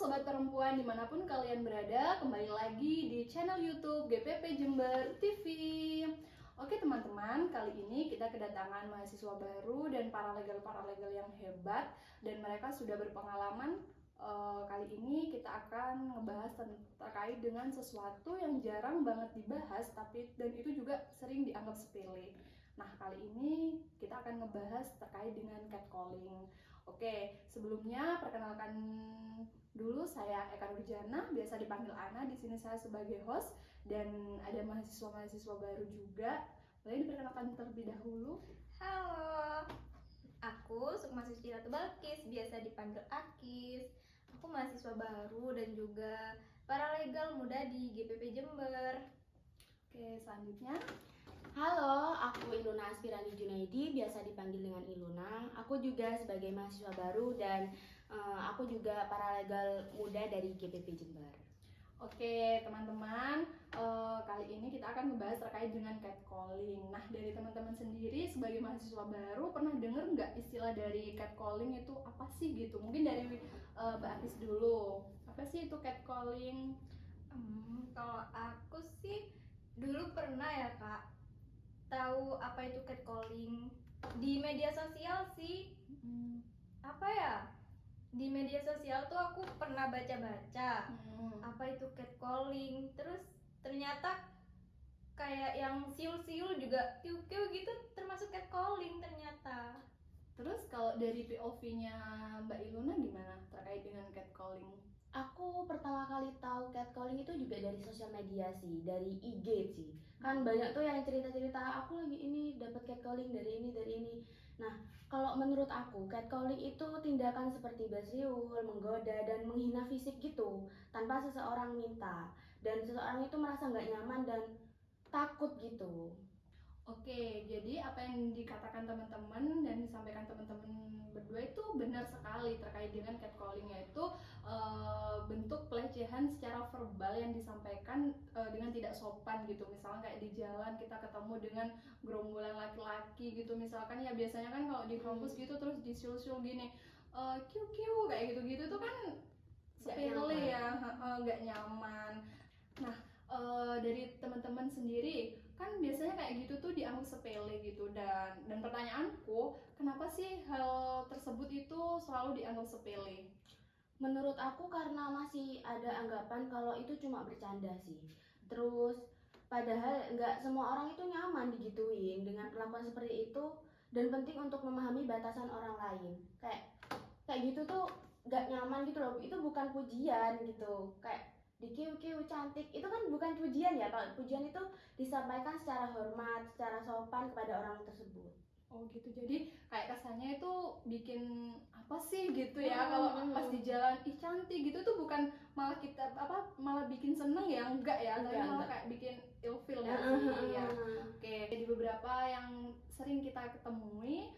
Sobat Perempuan dimanapun kalian berada, kembali lagi di channel YouTube GPP Jember TV. Oke teman-teman, kali ini kita kedatangan mahasiswa baru dan paralegal yang hebat dan mereka sudah berpengalaman. Kali ini kita akan ngebahas terkait dengan sesuatu yang jarang banget dibahas dan itu juga sering dianggap sepele. Nah, kali ini kita akan ngebahas terkait dengan catcalling. Oke, sebelumnya perkenalkan dulu, saya Eka Nurjana, biasa dipanggil Ana. Di sini saya sebagai host dan ada mahasiswa baru juga. Boleh diperkenalkan terlebih dahulu? Halo, aku Sukma Suci Ratu Balkis, biasa dipanggil Akis. Aku mahasiswa baru dan juga paralegal muda di GPP Jember. Oke, selanjutnya. Halo, aku Iluna Aspirani Junaidi, biasa dipanggil dengan Iluna. Aku juga sebagai mahasiswa baru dan aku juga paralegal muda dari GPP Jember. Oke teman-teman, kali ini kita akan membahas terkait dengan catcalling. Nah, dari teman-teman sendiri sebagai mahasiswa baru pernah dengar nggak istilah dari catcalling itu apa sih gitu? Mungkin dari Mbak Akis dulu, apa sih itu catcalling? Kalau aku sih dulu pernah ya Kak, tahu apa itu catcalling di media sosial sih. Apa ya? Di media sosial tuh aku pernah baca-baca apa itu catcalling, terus ternyata kayak yang siul-siul juga kiu-kiu gitu termasuk catcalling ternyata. Terus kalau dari POV-nya Mbak Iluna gimana terkait dengan catcalling? Aku pertama kali tahu catcalling itu juga dari sosial media sih, dari IG sih. Kan banyak tuh yang cerita-cerita aku lagi ini dapat catcalling dari ini. Nah, kalau menurut aku catcalling itu tindakan seperti bersiul, menggoda dan menghina fisik gitu tanpa seseorang minta, dan seseorang itu merasa nggak nyaman dan takut gitu. Oke, jadi apa yang dikatakan teman-teman dan disampaikan teman-teman berdua itu benar sekali terkait dengan catcalling, yaitu bentuk pelecehan secara verbal yang disampaikan dengan tidak sopan gitu. Misalnya kayak di jalan kita ketemu dengan gerombolan laki-laki gitu, misalkan ya biasanya kan kalau di kampus gitu terus disiul-siul gini, kiu kiu kayak gitu-gitu tuh kan sepele ya, nggak nyaman. Nah, dari teman-teman sendiri kan biasanya kayak gitu tuh dianggap sepele gitu, dan pertanyaanku, kenapa sih hal tersebut itu selalu dianggap sepele? Menurut aku karena masih ada anggapan kalau itu cuma bercanda sih. Terus padahal nggak semua orang itu nyaman digituin dengan perlakuan seperti itu, dan penting untuk memahami batasan orang lain. Kayak gitu tuh nggak nyaman gitu loh. Itu bukan pujian gitu. Kayak dikiu-kiu cantik itu kan bukan pujian ya. Kalau pujian itu disampaikan secara hormat, secara sopan kepada orang tersebut. Oh gitu, jadi kayak kesannya itu bikin apa sih gitu ya, kalau pas di jalan ih cantik gitu tuh bukan malah kita malah bikin seneng ya, enggak ya, tapi malah kayak bikin ilfeel ya sih ya. Oke, di beberapa yang sering kita ketemui,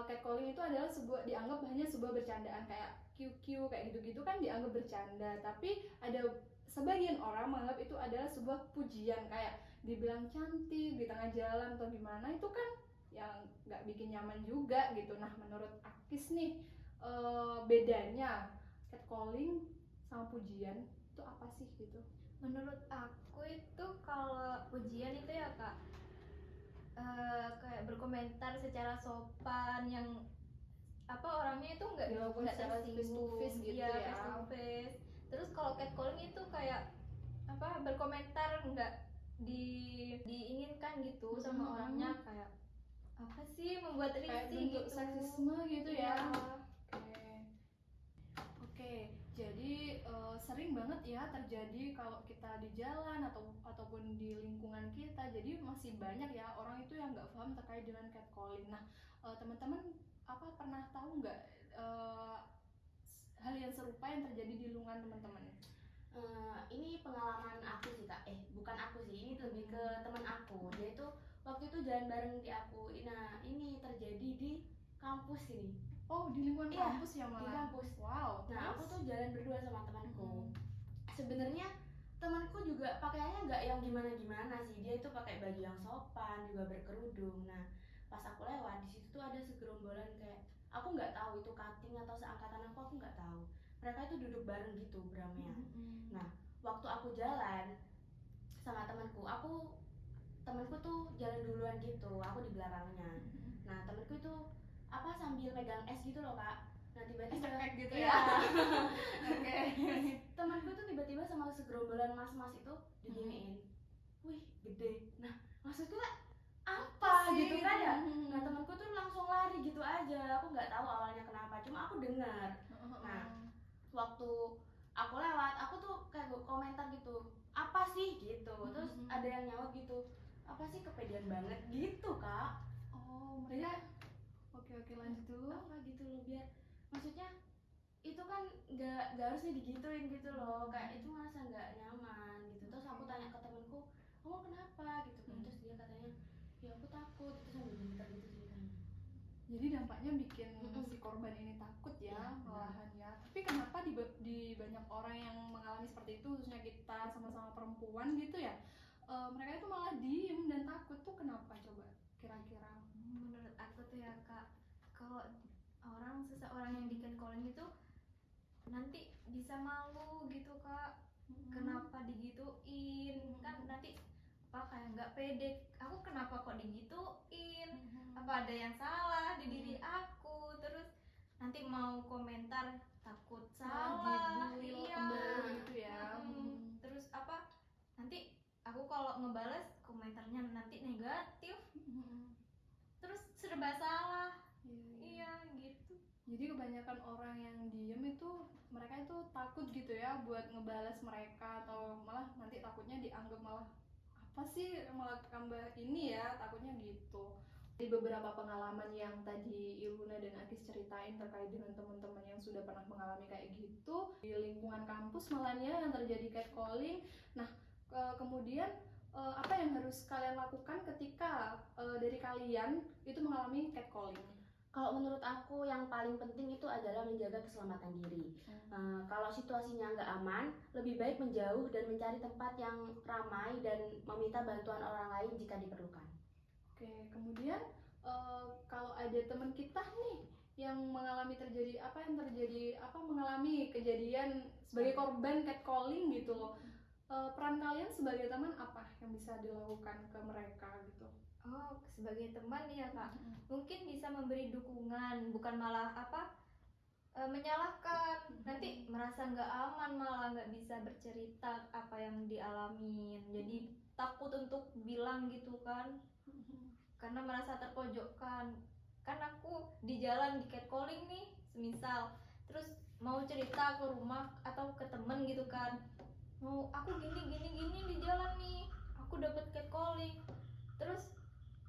catcalling itu adalah dianggap hanya sebuah bercandaan, kayak QQ kayak gitu-gitu kan dianggap bercanda, tapi ada sebagian orang menganggap itu adalah sebuah pujian, kayak dibilang cantik di tengah jalan atau gimana, itu kan yang nggak bikin nyaman juga gitu. Nah, menurut Akis nih, bedanya catcalling sama pujian itu apa sih gitu? Menurut aku itu kalau pujian itu ya Kak, kayak berkomentar secara sopan, yang orangnya itu nggak secara face to face gitu ya. face to face. Terus kalau catcalling itu kayak berkomentar nggak diinginkan gitu sama orangnya, kayak apa sih, membuat kayak risih bentuk gitu, seksisme gitu ya. Iya. Oke, jadi sering banget ya terjadi kalau kita di jalan ataupun di lingkungan kita. Jadi masih banyak ya orang itu yang nggak paham terkait dengan catcalling. Nah, teman-teman pernah tahu nggak hal yang serupa yang terjadi di lingkungan teman-teman? Ini pengalaman aku sih Kak, bukan aku sih, ini lebih ke teman aku. Dia itu waktu itu jalan bareng di aku. Nah, ini terjadi di kampus ini. Oh, di lingkungan kampus ya malah? Di kampus. Wow. Nah, aku tuh jalan berdua sama temanku. Sebenarnya temanku juga pakaiannya nggak yang gimana-gimana sih. Dia itu pakai baju yang sopan, juga berkerudung. Nah, pas aku lewat di situ tuh ada segerombolan, kayak aku nggak tahu itu cutting atau seangkatan aku nggak tahu. mereka itu duduk bareng gitu beramaian. Nah waktu aku jalan sama temanku tuh jalan duluan gitu, aku di belakangnya. Nah temanku itu apa sambil megang es gitu loh kak. Nah tiba-tiba gitu iya. ya. Oke. Temanku tuh tiba-tiba sama segerombolan mas-mas itu diginiin, wih gede. Nah maksudku apa gitu kan ya. Nah temanku tuh langsung lari gitu aja, aku nggak tahu awalnya kenapa, cuma aku dengar. Nah waktu aku lewat, aku tuh kayak komentar gitu, apa sih gitu. Terus ada yang nyaut gitu, apa sih kepedean banget gitu kak. Oh mereka oke lanjut dulu. Apa gitu loh, biar maksudnya itu kan nggak harusnya digituin gitu loh, kayak itu merasa nggak nyaman gitu. Terus aku tanya ke temenku, kamu kenapa gitu kan. Terus dia katanya, ya aku takut, itu sambil bentar gitu ceritanya. Jadi dampaknya bikin si korban ini takut ya, malahan ya. Tapi kenapa di banyak orang yang mengalami seperti itu, khususnya kita sama-sama perempuan gitu ya, mereka itu malah diem dan takut tuh kenapa coba kira-kira? Menurut aku tuh ya kak, kalau seseorang yang di catcalling itu nanti bisa malu gitu kak. Kenapa digituin, kan nanti apa kayak nggak pede, aku kenapa kok digituin, apa ada yang salah di diri aku. Terus nanti mau komentar takut salah, iya gitu ya. Terus apa nanti aku kalau ngebales komentarnya nanti negatif, terus serba salah. Iya gitu. Jadi kebanyakan orang yang diem itu mereka itu takut gitu ya buat ngebales mereka, atau malah nanti takutnya dianggap malah apa sih malah tambah ini ya, takutnya gitu. Di beberapa pengalaman yang tadi Iluna dan Akis ceritain terkait dengan teman-teman yang sudah pernah mengalami kayak gitu di lingkungan kampus malahnya yang terjadi catcalling. Nah kemudian apa yang harus kalian lakukan ketika dari kalian itu mengalami catcalling? Kalau menurut aku yang paling penting itu adalah menjaga keselamatan diri. Kalau situasinya nggak aman, lebih baik menjauh dan mencari tempat yang ramai dan meminta bantuan orang lain jika diperlukan. Oke, kemudian kalau ada teman kita nih yang mengalami mengalami kejadian sebagai korban catcalling gitu loh, peran kalian sebagai teman apa yang bisa dilakukan ke mereka gitu? Oh, sebagai teman ya kak, mungkin bisa memberi dukungan, bukan malah menyalahkan. Nanti merasa nggak aman, malah nggak bisa bercerita apa yang dialamin, jadi takut untuk bilang gitu kan, karena merasa terpojokkan. Kan aku di jalan di catcalling nih semisal, terus mau cerita ke rumah atau ke temen gitu kan, mau aku gini di jalan nih aku dapet catcalling, terus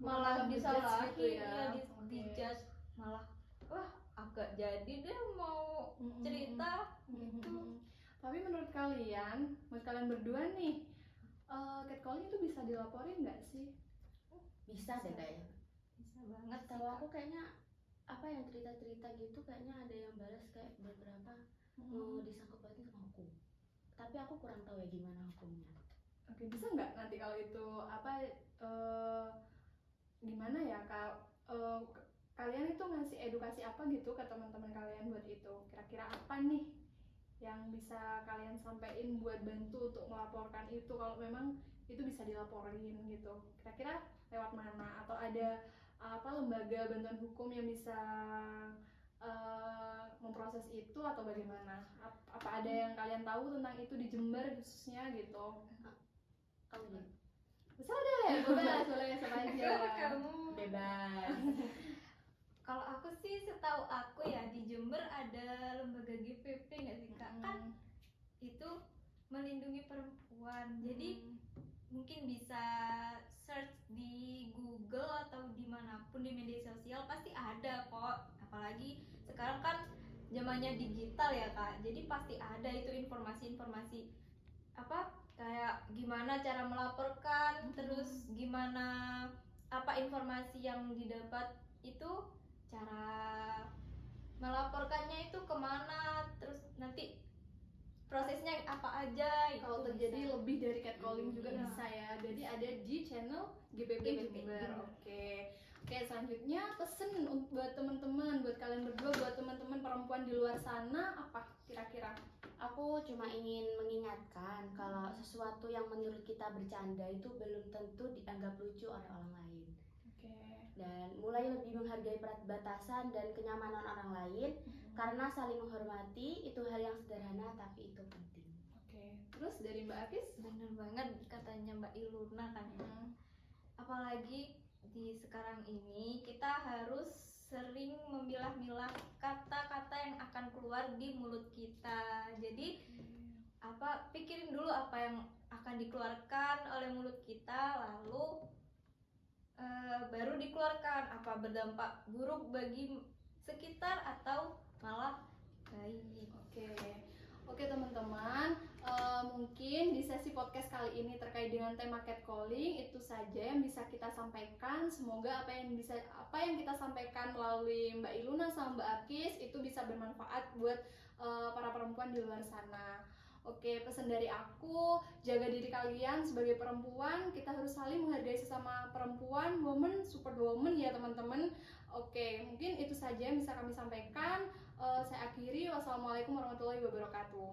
malah disalahin gitu ya, dijudge, malah wah agak jadi deh mau cerita gitu. Tapi menurut kalian berdua nih, catcalling itu bisa dilaporin nggak sih? Bisa deh kayaknya. Bisa banget. Tahu aku kayaknya apa yang cerita-cerita gitu kayaknya ada yang balas kayak beberapa mau disangkut pautin sama hukum. Tapi aku kurang tahu ya gimana hukumnya. Oke, bisa nggak nanti kalau itu gimana ya kalian itu ngasih edukasi apa gitu ke teman-teman kalian buat itu? Kira-kira apa nih yang bisa kalian sampaikan buat bantu untuk melaporkan itu kalau memang itu bisa dilaporin gitu? Kira-kira lewat mana? Atau ada lembaga bantuan hukum yang bisa memproses itu atau bagaimana? Apa ada yang kalian tahu tentang itu di Jember khususnya gitu? Kamu nih? Bisa deh, boleh siapa aja. Kamu Bebas. Kalau aku sih setahu aku ya di Jember ada lembaga GPP nggak sih kak? Kan itu melindungi perempuan. Jadi mungkin bisa search di Google atau dimanapun di media sosial pasti ada kok. Apalagi sekarang kan zamannya digital ya kak. Jadi pasti ada itu informasi-informasi kayak gimana cara melaporkan, terus gimana informasi yang didapat itu, cara melaporkannya itu kemana, terus nanti prosesnya apa aja. Kalau terjadi lebih dari catcalling juga bisa ya. Jadi ada di channel GPP Jember. Oke. Oke, selanjutnya pesen buat teman-teman, buat kalian berdua, buat teman-teman perempuan di luar sana apa kira-kira? Aku cuma ingin mengingatkan kalau sesuatu yang menurut kita bercanda itu belum tentu dianggap lucu oleh orang lain. Oke. Dan mulai lebih menghargai batasan dan kenyamanan orang lain, karena saling menghormati itu hal yang sederhana tapi itu penting. Oke. Terus dari Mbak Akis? Bener banget katanya Mbak Iluna kan. Apalagi di sekarang ini kita harus sering memilah-milah kata-kata yang akan keluar di mulut kita. Jadi pikirin dulu apa yang akan dikeluarkan oleh mulut kita, lalu baru dikeluarkan, apa berdampak buruk bagi sekitar atau malah baik. Oke teman-teman, mungkin di sesi podcast kali ini terkait dengan tema catcalling itu saja yang bisa kita sampaikan. Semoga apa yang kita sampaikan melalui Mbak Iluna sama Mbak Akis itu bisa bermanfaat buat para perempuan di luar sana. Oke, pesan dari aku, jaga diri kalian sebagai perempuan, kita harus saling menghargai sesama perempuan, woman, super woman ya teman-teman. Oke, mungkin itu saja yang bisa kami sampaikan. Saya akhiri, wassalamualaikum warahmatullahi wabarakatuh.